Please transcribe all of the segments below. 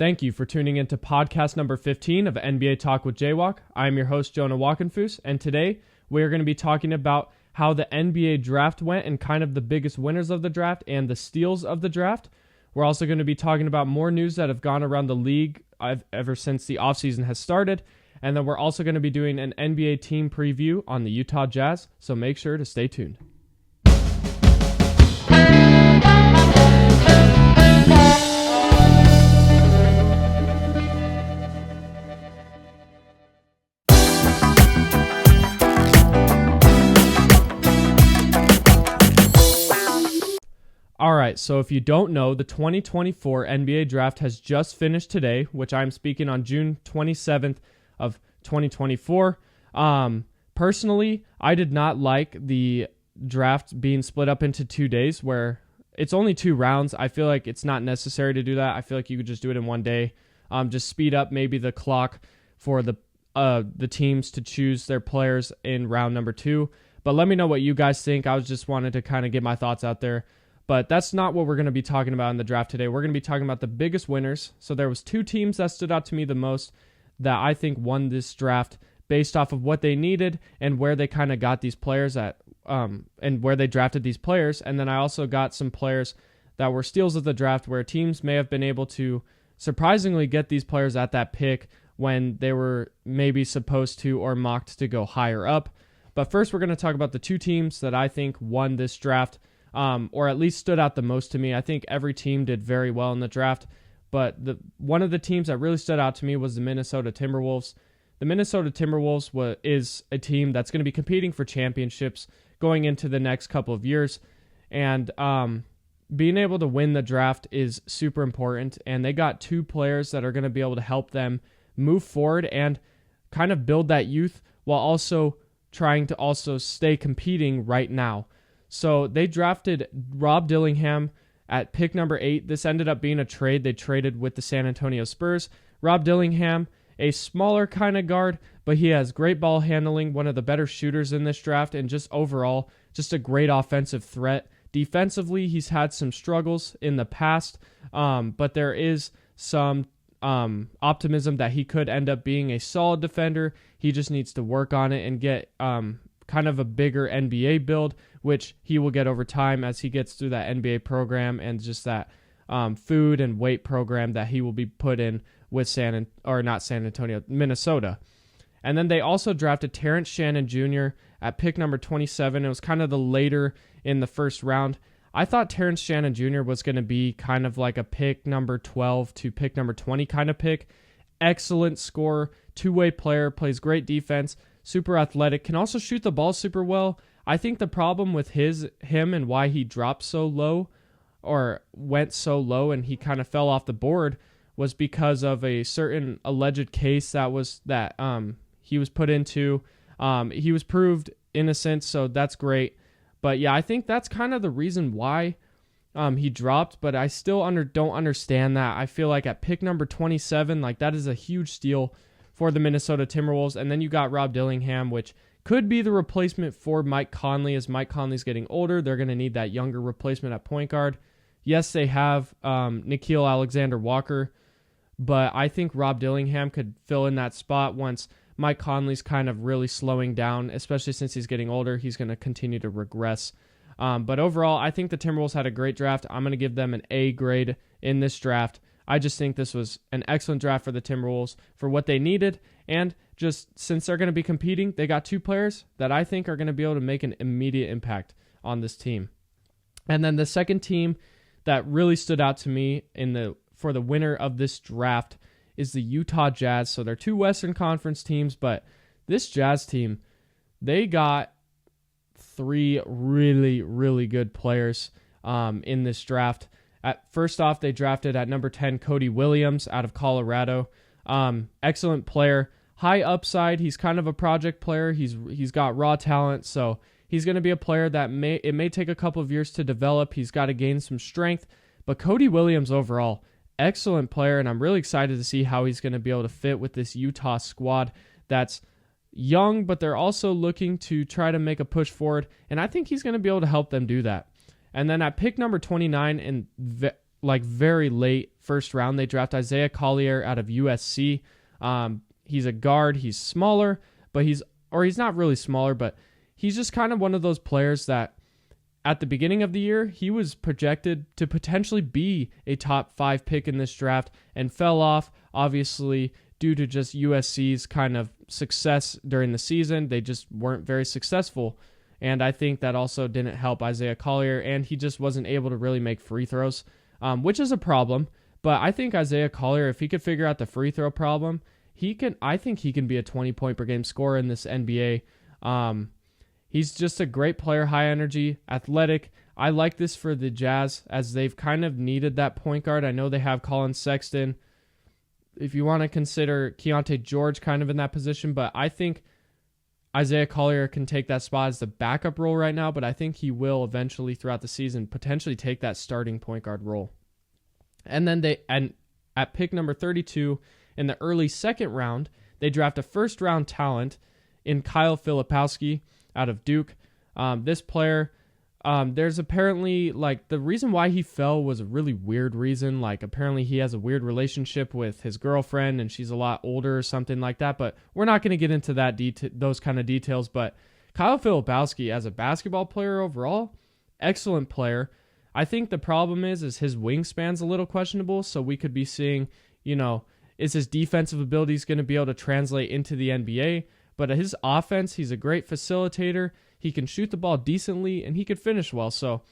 Thank you for tuning in to podcast number 15 of NBA Talk with Jaywalk. I'm your host, Jonah Walkenfoos, and today we are going to be talking about how the NBA draft went and kind of the biggest winners of the draft and the steals of the draft. We're also going to be talking about more news that have gone around the league ever since the offseason has started, and then we're also going to be doing an NBA team preview on the Utah Jazz, so make sure to stay tuned. All right, so if you don't know, the 2024 NBA Draft has just finished today, which I'm speaking on June 27th of 2024. Personally, I did not like the draft being split up into 2 days where it's only 2 rounds. I feel like it's not necessary to do that. I feel like you could just do it in one day. Just speed up maybe the clock for the teams to choose their players in round number 2. But let me know what you guys think. I was just wanted to kind of get my thoughts out there. But that's not what we're going to be talking about in the draft today. We're going to be talking about the biggest winners. So there was 2 teams that stood out to me the most that I think won this draft based off of what they needed and where they kind of got these players at, and where they drafted these players. And then I also got some players that were steals of the draft where teams may have been able to surprisingly get these players at that pick when they were maybe supposed to or mocked to go higher up. But first, we're going to talk about the 2 teams that I think won this draft. Or at least stood out the most to me. I think every team did very well in the draft, but one of the teams that really stood out to me was the Minnesota Timberwolves. The Minnesota Timberwolves is a team that's going to be competing for championships going into the next couple of years, and being able to win the draft is super important, and they got 2 players that are going to be able to help them move forward and kind of build that youth while also trying to also stay competing right now. So they drafted Rob Dillingham at pick number 8. This ended up being a trade. They traded with the San Antonio Spurs. Rob Dillingham, a smaller kind of guard, but he has great ball handling, one of the better shooters in this draft, and just overall, just a great offensive threat. Defensively, he's had some struggles in the past, but there is some optimism that he could end up being a solid defender. He just needs to work on it and get kind of a bigger NBA build, which he will get over time as he gets through that NBA program and just that food and weight program that he will be put in with Minnesota. And then they also drafted Terrence Shannon Jr. at pick number 27. It was kind of the later in the first round. I thought Terrence Shannon Jr. was going to be kind of like a pick number 12 to pick number 20 kind of pick. Excellent scorer, two-way player, plays great defense, super athletic, can also shoot the ball super well. I think the problem with him and why he dropped so low or went so low and he kind of fell off the board was because of a certain alleged case that he was put into. He was proved innocent, so that's great. But yeah, I think that's kind of the reason why he dropped, but I still don't understand that. I feel like at pick number 27, like that is a huge steal for the Minnesota Timberwolves. And then you got Rob Dillingham, which could be the replacement for Mike Conley. As Mike Conley's getting older, they're going to need that younger replacement at point guard. Yes, they have Nickeil Alexander-Walker, but I think Rob Dillingham could fill in that spot once Mike Conley's kind of really slowing down, especially since he's getting older. He's going to continue to regress. But overall, I think the Timberwolves had a great draft. I'm going to give them an A grade in this draft. I just think this was an excellent draft for the Timberwolves for what they needed. And just since they're going to be competing, they got 2 players that I think are going to be able to make an immediate impact on this team. And then the second team that really stood out to me for the winner of this draft is the Utah Jazz. So they're 2 Western Conference teams, but this Jazz team, they got 3 really, really good players in this draft. First off, they drafted at number 10 Cody Williams out of Colorado. Excellent player, high upside. He's kind of a project player. He's got raw talent, so he's going to be a player that may take a couple of years to develop. He's got to gain some strength, but Cody Williams overall, excellent player, and I'm really excited to see how he's going to be able to fit with this Utah squad that's young, but they're also looking to try to make a push forward, and I think he's going to be able to help them do that. And then at pick number 29, and like very late first round, they draft Isaiah Collier out of USC. He's a guard. He's smaller, but he's not really smaller, but he's just kind of one of those players that at the beginning of the year, he was projected to potentially be a top 5 pick in this draft and fell off, obviously, due to just USC's kind of success during the season. They just weren't very successful. And I think that also didn't help Isaiah Collier, and he just wasn't able to really make free throws, which is a problem. But I think Isaiah Collier, if he could figure out the free throw problem, I think he can be a 20-point per game scorer in this NBA. He's just a great player, high energy, athletic. I like this for the Jazz as they've kind of needed that point guard. I know they have Colin Sexton. If you want to consider Keontae George kind of in that position, but I think Isaiah Collier can take that spot as the backup role right now, but I think he will eventually throughout the season potentially take that starting point guard role. And then at pick number 32 in the early second round, they draft a first-round talent in Kyle Filipowski out of Duke. This player, there's apparently, like, the reason why he fell was a really weird reason. Like, apparently he has a weird relationship with his girlfriend and she's a lot older or something like that, but we're not going to get into those kind of details. But Kyle Filipowski, as a basketball player overall, excellent player. I think the problem is his wingspan's a little questionable, so we could be seeing, is his defensive abilities going to be able to translate into the NBA? But his offense, he's a great facilitator. He can shoot the ball decently, and he could finish well. So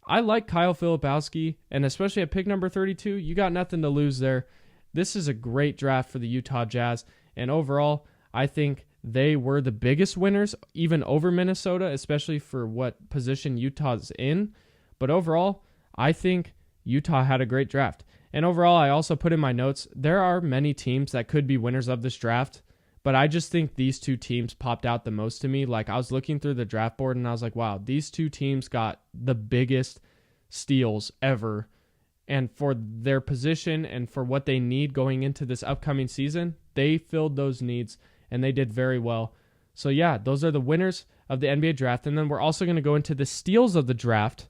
I like Kyle Filipowski, and especially at pick number 32, you got nothing to lose there. This is a great draft for the Utah Jazz, and overall, I think they were the biggest winners, even over Minnesota, especially for what position Utah's in. But overall, I think Utah had a great draft. And overall, I also put in my notes, there are many teams that could be winners of this draft, but I just think these two teams popped out the most to me. Like, I was looking through the draft board and I was like, wow, these two teams got the biggest steals ever. And for their position and for what they need going into this upcoming season, they filled those needs and they did very well. So yeah, those are the winners of the NBA draft. And then we're also going to go into the steals of the draft.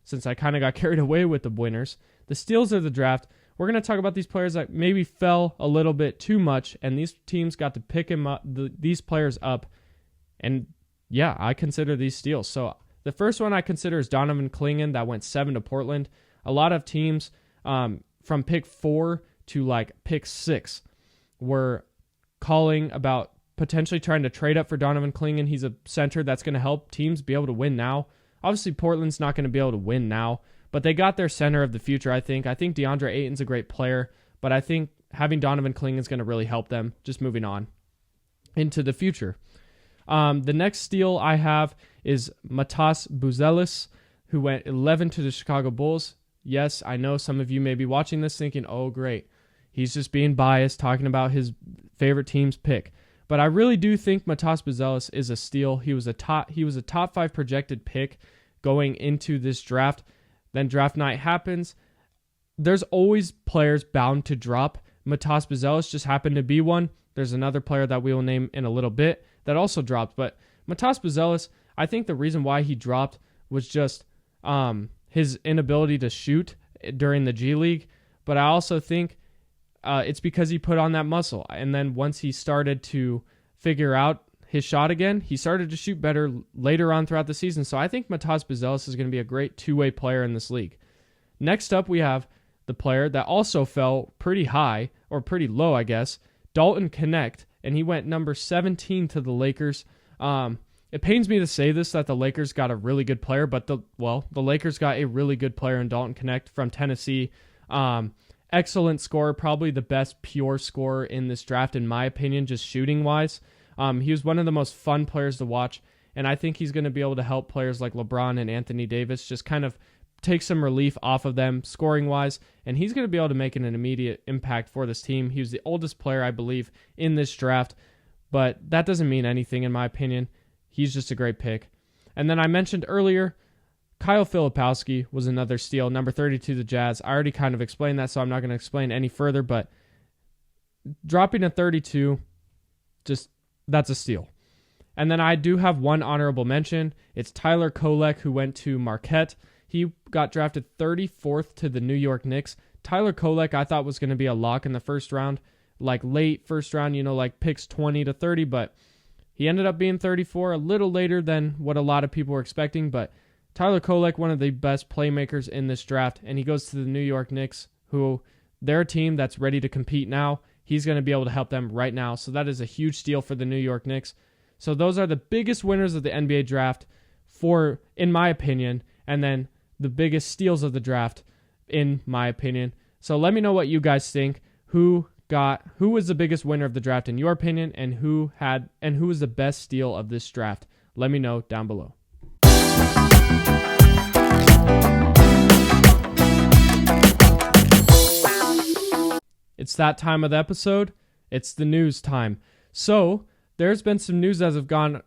Since I kind of got carried away with the winners, the steals of the draft, we're going to talk about these players that maybe fell a little bit too much, and these teams got to pick these players up. And yeah, I consider these steals. So the first one I consider is Donovan Clingan that went 7 to Portland. A lot of teams from pick 4 to like pick 6 were calling about potentially trying to trade up for Donovan Clingan. He's a center that's going to help teams be able to win now. Obviously, Portland's not going to be able to win now, but they got their center of the future, I think. I think DeAndre Ayton's a great player, but I think having Donovan Clingan is going to really help them just moving on into the future. The next steal I have is Matas Buzelis, who went 11 to the Chicago Bulls. Yes, I know some of you may be watching this thinking, oh, great. He's just being biased, talking about his favorite team's pick. But I really do think Matas Buzelis is a steal. He was a top 5 projected pick going into this draft. Then draft night happens. There's always players bound to drop. Matas Buzelis just happened to be one. There's another player that we will name in a little bit that also dropped. But Matas Buzelis, I think the reason why he dropped was just his inability to shoot during the G League. But I also think it's because he put on that muscle. And then once he started to figure out his shot again, he started to shoot better later on throughout the season. So I think Matas Buzelis is going to be a great two-way player in this league. Next up, we have the player that also fell pretty high, or pretty low, I guess, Dalton Knecht, and he went number 17 to the Lakers. It pains me to say this, that the Lakers got a really good player, but the Lakers got a really good player in Dalton Knecht from Tennessee. Excellent scorer, probably the best pure scorer in this draft, in my opinion, just shooting-wise. He was one of the most fun players to watch, and I think he's going to be able to help players like LeBron and Anthony Davis just kind of take some relief off of them scoring-wise, and he's going to be able to make an immediate impact for this team. He was the oldest player, I believe, in this draft, but that doesn't mean anything, in my opinion. He's just a great pick. And then I mentioned earlier, Kyle Filipowski was another steal, number 32 the Jazz. I already kind of explained that, so I'm not going to explain any further, but dropping a 32, that's a steal. And then I do have one honorable mention. It's Tyler Kolek, who went to Marquette. He got drafted 34th to the New York Knicks. Tyler Kolek I thought was going to be a lock in the first round, like late first round, like picks 20 to 30, but he ended up being 34, a little later than what a lot of people were expecting. But Tyler Kolek, one of the best playmakers in this draft, and he goes to the New York Knicks, who they're a team that's ready to compete now. He's going to be able to help them right now. So that is a huge steal for the New York Knicks. So those are the biggest winners of the NBA draft in my opinion, and then the biggest steals of the draft in my opinion. So let me know what you guys think. Who was the biggest winner of the draft in your opinion, and who was the best steal of this draft? Let me know down below. It's that time of the episode. It's the news time. So there has been some news that have gone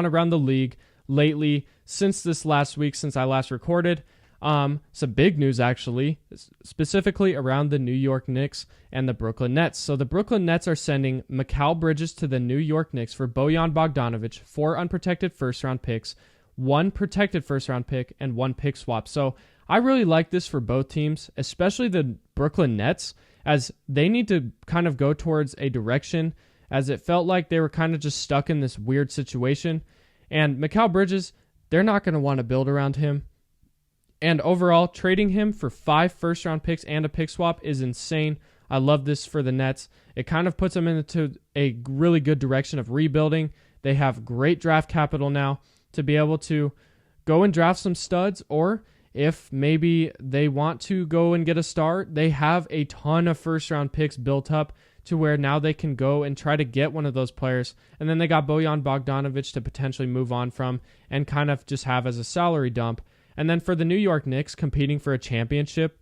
around the league lately since this last week, since I last recorded. Some big news actually, specifically around the New York Knicks and the Brooklyn Nets. So the Brooklyn Nets are sending Mikal Bridges to the New York Knicks for Bojan Bogdanovic, 4 unprotected first-round picks, 1 protected first-round pick, and 1 pick swap. So I really like this for both teams, especially the Brooklyn Nets, as they need to kind of go towards a direction, as it felt like they were kind of just stuck in this weird situation. And Mikal Bridges, they're not going to want to build around him. And overall, trading him for 5 first-round picks and a pick swap is insane. I love this for the Nets. It kind of puts them into a really good direction of rebuilding. They have great draft capital now to be able to go and draft some studs, or if maybe they want to go and get a star, they have a ton of first-round picks built up to where now they can go and try to get one of those players. And then they got Bojan Bogdanovic to potentially move on from and kind of just have as a salary dump. And then for the New York Knicks competing for a championship,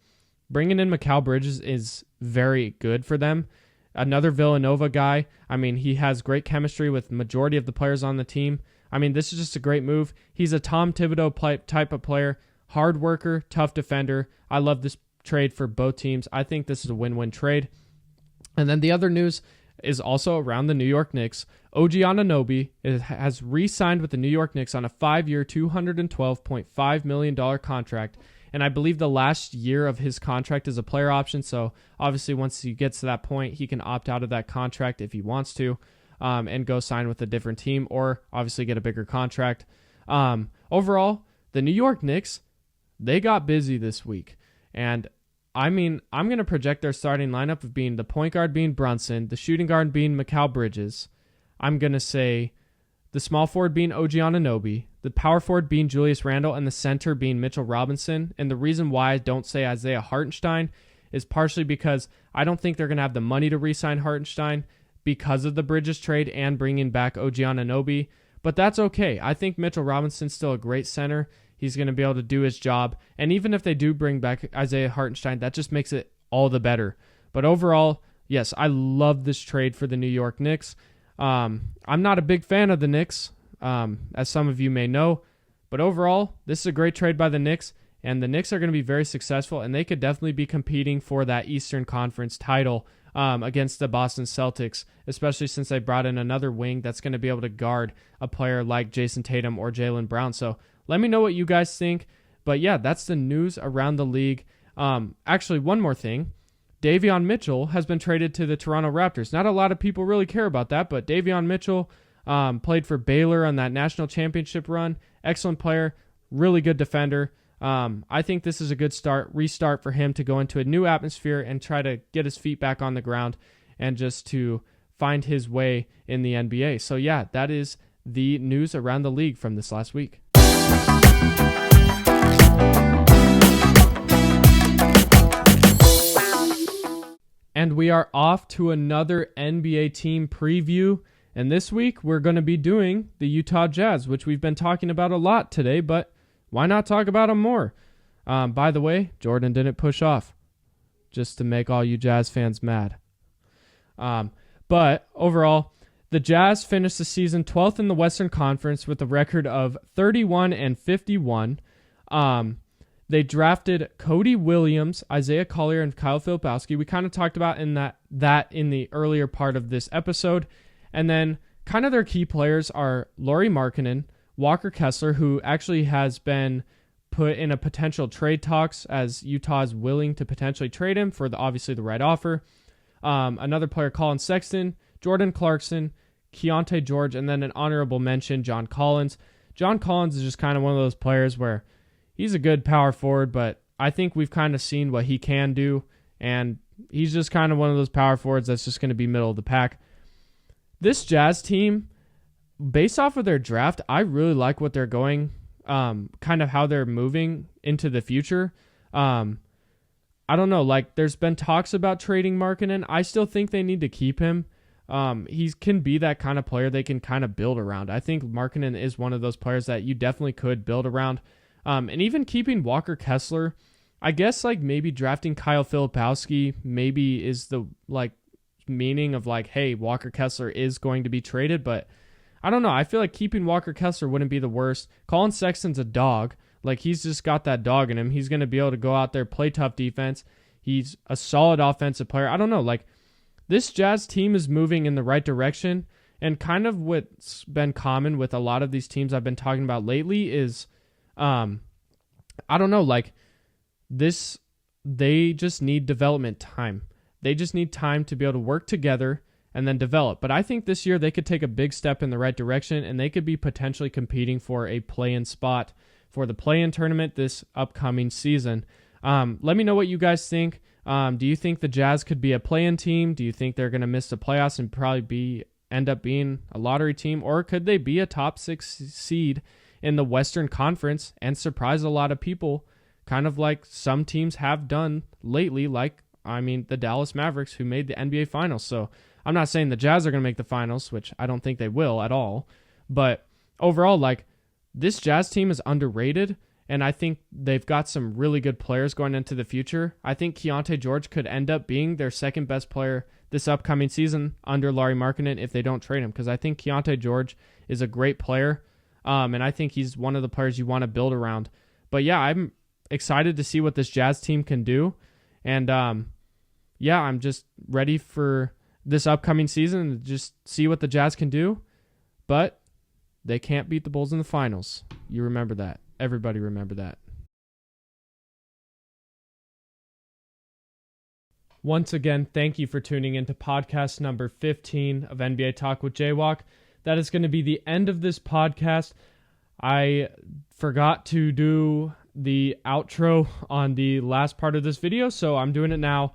bringing in Mikal Bridges is very good for them. Another Villanova guy. I mean, he has great chemistry with the majority of the players on the team. I mean, this is just a great move. He's a Tom Thibodeau type of player. Hard worker, tough defender. I love this trade for both teams. I think this is a win-win trade. And then the other news is also around the New York Knicks. OG Anunoby has re-signed with the New York Knicks on a 5-year, $212.5 million contract. And I believe the last year of his contract is a player option. So obviously once he gets to that point, he can opt out of that contract if he wants to and go sign with a different team, or obviously get a bigger contract. Overall, the New York Knicks, they got busy this week. And I mean, I'm going to project their starting lineup of being the point guard being Brunson, the shooting guard being Mikal Bridges. I'm going to say the small forward being OG Anunoby, the power forward being Julius Randle, and the center being Mitchell Robinson. And the reason why I don't say Isaiah Hartenstein is partially because I don't think they're going to have the money to re-sign Hartenstein because of the Bridges trade and bringing back OG Anunoby. But that's okay. I think Mitchell Robinson's still a great center. He's going to be able to do his job. And even if they do bring back Isaiah Hartenstein, that just makes it all the better. But overall, yes, I love this trade for the New York Knicks. I'm not a big fan of the Knicks, as some of you may know. But overall, this is a great trade by the Knicks. And the Knicks are going to be very successful. And they could definitely be competing for that Eastern Conference title against the Boston Celtics, especially since they brought in another wing that's going to be able to guard a player like Jason Tatum or Jaylen Brown. So let me know what you guys think. But yeah, that's the news around the league. Actually, one more thing. Davion Mitchell has been traded to the Toronto Raptors. Not a lot of people really care about that, but Davion Mitchell played for Baylor on that national championship run. Excellent player, really good defender. I think this is a good restart for him to go into a new atmosphere and try to get his feet back on the ground and just to find his way in the NBA. So yeah, that is the news around the league from this last week. And we are off to another NBA team preview. And this week, we're going to be doing the Utah Jazz, which we've been talking about a lot today, but why not talk about them more? By the way, Jordan didn't push off, just to make all you Jazz fans mad. But overall, the Jazz finished the season 12th in the Western Conference with a record of 31-51. They drafted Cody Williams, Isaiah Collier, and Kyle Filipowski. We kind of talked about that in the earlier part of this episode. And then kind of their key players are Lauri Markkanen, Walker Kessler, who actually has been put in a potential trade talks as Utah is willing to potentially trade him for obviously the right offer. Another player, Colin Sexton, Jordan Clarkson, Keontae George, and then an honorable mention, John Collins. John Collins is just kind of one of those players where he's a good power forward, but I think we've kind of seen what he can do, and he's just kind of one of those power forwards that's just going to be middle of the pack. This Jazz team, based off of their draft, I really like what they're going, kind of how they're moving into the future. I don't know, like there's been talks about trading Markkanen. I still think they need to keep him. He can be that kind of player they can kind of build around. I think Markkanen is one of those players that you definitely could build around. And even keeping Walker Kessler, I guess like maybe drafting Kyle Filipowski maybe is the like meaning of like, hey, Walker Kessler is going to be traded, but I don't know. I feel like keeping Walker Kessler wouldn't be the worst. Colin Sexton's a dog. Like he's just got that dog in him. He's going to be able to go out there, play tough defense. He's a solid offensive player. I don't know. Like this Jazz team is moving in the right direction, and kind of what's been common with a lot of these teams I've been talking about lately is, I don't know, like this, they just need development time. They just need time to be able to work together and then develop. But I think this year they could take a big step in the right direction, and they could be potentially competing for a play-in spot for the play-in tournament this upcoming season. Let me know what you guys think. Do you think the Jazz could be a play-in team? Do you think they're going to miss the playoffs and probably end up being a lottery team? Or could they be a top 6 seed in the Western Conference and surprise a lot of people, kind of like some teams have done lately, like, the Dallas Mavericks, who made the NBA Finals. So I'm not saying the Jazz are going to make the finals, which I don't think they will at all. But overall, like, this Jazz team is underrated, and I think they've got some really good players going into the future. I think Keontae George could end up being their second best player this upcoming season under Lauri Markkanen if they don't trade him, because I think Keontae George is a great player, and I think he's one of the players you want to build around. But yeah, I'm excited to see what this Jazz team can do, and I'm just ready for this upcoming season to just see what the Jazz can do. But they can't beat the Bulls in the finals. You remember that. Everybody remember that. Once again, thank you for tuning into podcast number 15 of NBA Talk with Jaywalk. That is going to be the end of this podcast. I forgot to do the outro on the last part of this video, so I'm doing it now.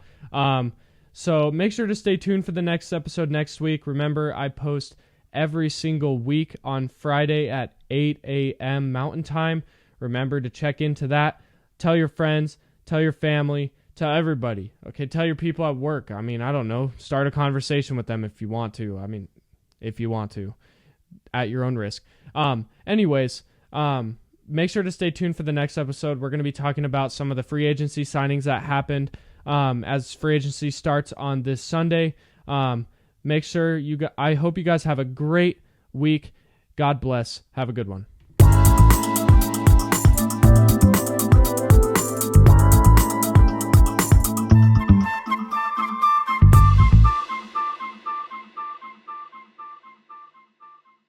So make sure to stay tuned for the next episode next week. Remember, I post every single week on Friday at 8 a.m. Mountain Time. Remember to check into that. Tell your friends, tell your family, tell everybody. Okay, tell your people at work. I don't know. Start a conversation with them if you want to. If you want to, at your own risk. Make sure to stay tuned for the next episode. We're going to be talking about some of the free agency signings that happened as free agency starts on this Sunday. Make sure I hope you guys have a great week. God bless. Have a good one.